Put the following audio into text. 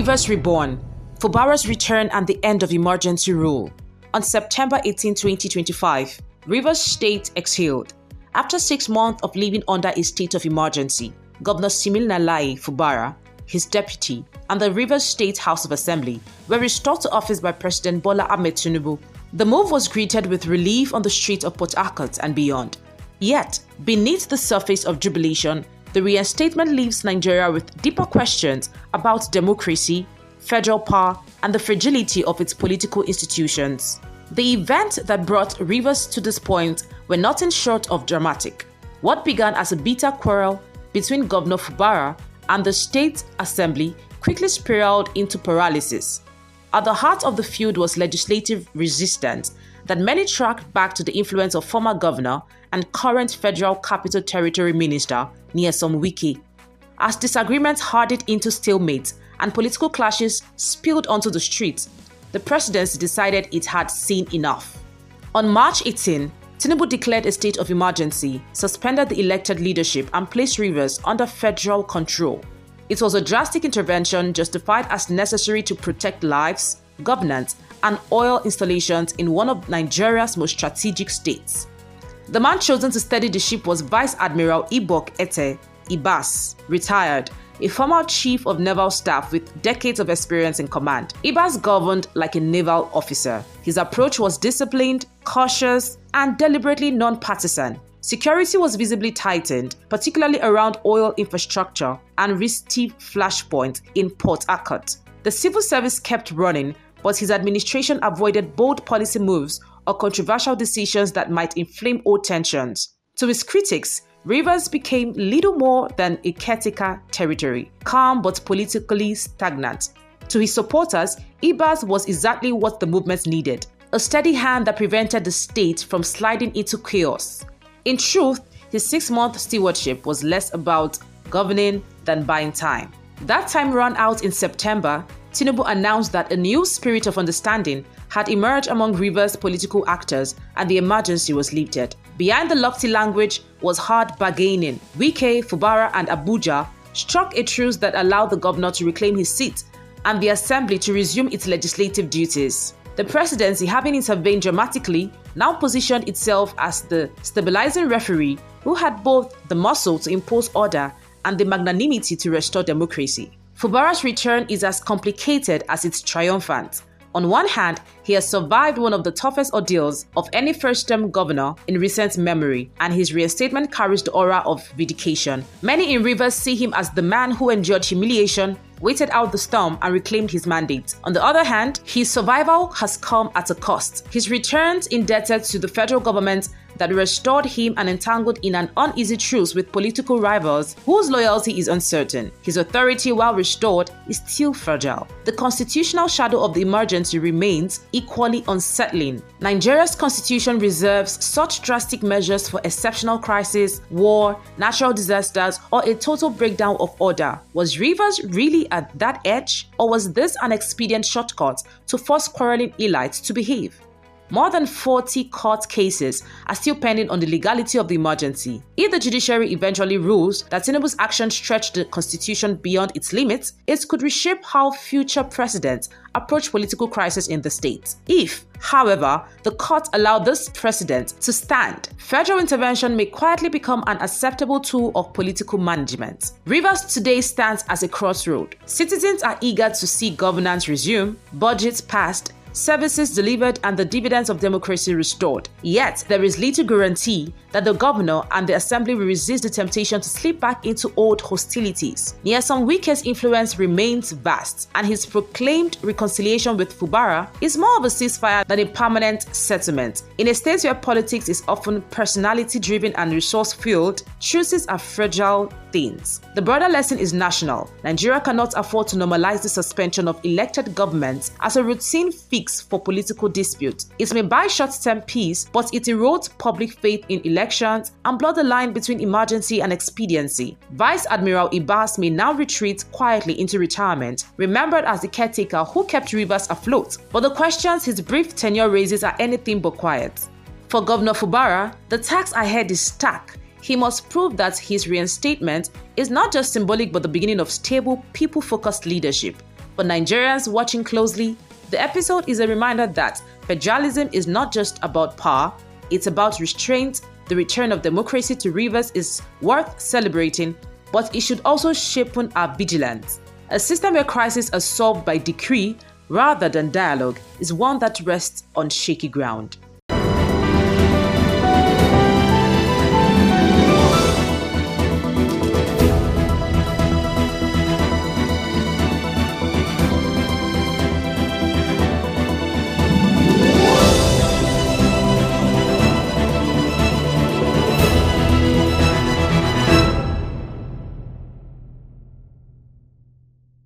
Rivers Reborn, Fubara'S return and the end of emergency rule. On September 18, 2025, Rivers State exhaled. After 6 months of living under a state of emergency, Governor Siminalayi Fubara, his deputy, and the Rivers State House of Assembly were restored to office by President Bola Ahmed Tinubu. The move was greeted with relief on the streets of Port Harcourt and beyond. Yet, beneath the surface of jubilation, the reinstatement leaves Nigeria with deeper questions about democracy, federal power, and the fragility of its political institutions. The events that brought Rivers to this point were nothing short of dramatic. What began as a bitter quarrel between Governor Fubara and the State Assembly quickly spiraled into paralysis. At the heart of the feud was legislative resistance that many tracked back to the influence of former governor and current Federal Capital Territory Minister Nyesom Wike. As disagreements hardened into stalemate and political clashes spilled onto the streets, the presidency decided it had seen enough. On March 18, Tinubu declared a state of emergency, suspended the elected leadership, and placed Rivers under federal control. It was a drastic intervention justified as necessary to protect lives, governance, and oil installations in one of Nigeria's most strategic states. The man chosen to steady the ship was Vice Admiral Ibok Ete Ibas, retired, a former chief of naval staff with decades of experience in command. Ibas governed like a naval officer. His approach was disciplined, cautious, and deliberately non-partisan. Security was visibly tightened, particularly around oil infrastructure and risky flashpoints in Port Harcourt. The civil service kept running, but his administration avoided bold policy moves or controversial decisions that might inflame old tensions. To his critics, Rivers became little more than a caretaker territory, calm but politically stagnant. To his supporters, Ibas was exactly what the movement needed, a steady hand that prevented the state from sliding into chaos. In truth, his 6-month stewardship was less about governing than buying time. That time ran out in September. Tinubu announced that a new spirit of understanding had emerged among Rivers' political actors and the emergency was lifted. Behind the lofty language was hard bargaining. Wike, Fubara, and Abuja struck a truce that allowed the governor to reclaim his seat and the assembly to resume its legislative duties. The presidency, having intervened dramatically, now positioned itself as the stabilizing referee who had both the muscle to impose order and the magnanimity to restore democracy. Fubara'S return is as complicated as it's triumphant. On one hand, he has survived one of the toughest ordeals of any first-term governor in recent memory, and his reinstatement carries the aura of vindication. Many in Rivers see him as the man who endured humiliation, waited out the storm, and reclaimed his mandate. On the other hand, his survival has come at a cost. His returns indebted to the federal government that restored him and entangled in an uneasy truce with political rivals whose loyalty is uncertain. His authority, while restored, is still fragile. The constitutional shadow of the emergency remains equally unsettling. Nigeria's constitution reserves such drastic measures for exceptional crises, war, natural disasters, or a total breakdown of order. Was Rivers really at that edge, or was this an expedient shortcut to force quarreling elites to behave? More than 40 court cases are still pending on the legality of the emergency. If the judiciary eventually rules that Tinubu's actions stretch the constitution beyond its limits, it could reshape how future presidents approach political crisis in the state. If, however, the court allow this precedent to stand, federal intervention may quietly become an acceptable tool of political management. Rivers today stands as a crossroad. Citizens are eager to see governance resume, budgets passed, services delivered, and the dividends of democracy restored. Yet, there is little guarantee that the governor and the assembly will resist the temptation to slip back into old hostilities. Nyesom Wike's influence remains vast, and his proclaimed reconciliation with Fubara is more of a ceasefire than a permanent settlement. In a state where politics is often personality-driven and resource-fueled, truces are fragile things. The broader lesson is national. Nigeria cannot afford to normalize the suspension of elected governments as a routine fix for political disputes. It may buy short-term peace, but it erodes public faith in elections and blur the line between emergency and expediency. Vice Admiral Ibas may now retreat quietly into retirement, remembered as the caretaker who kept Rivers afloat. But the questions his brief tenure raises are anything but quiet. For Governor Fubara, the task ahead is stark. He must prove that his reinstatement is not just symbolic but the beginning of stable, people-focused leadership. For Nigerians watching closely, the episode is a reminder that federalism is not just about power, it's about restraint. The return of democracy to Rivers is worth celebrating, but it should also sharpen our vigilance. A system where crises are solved by decree rather than dialogue is one that rests on shaky ground.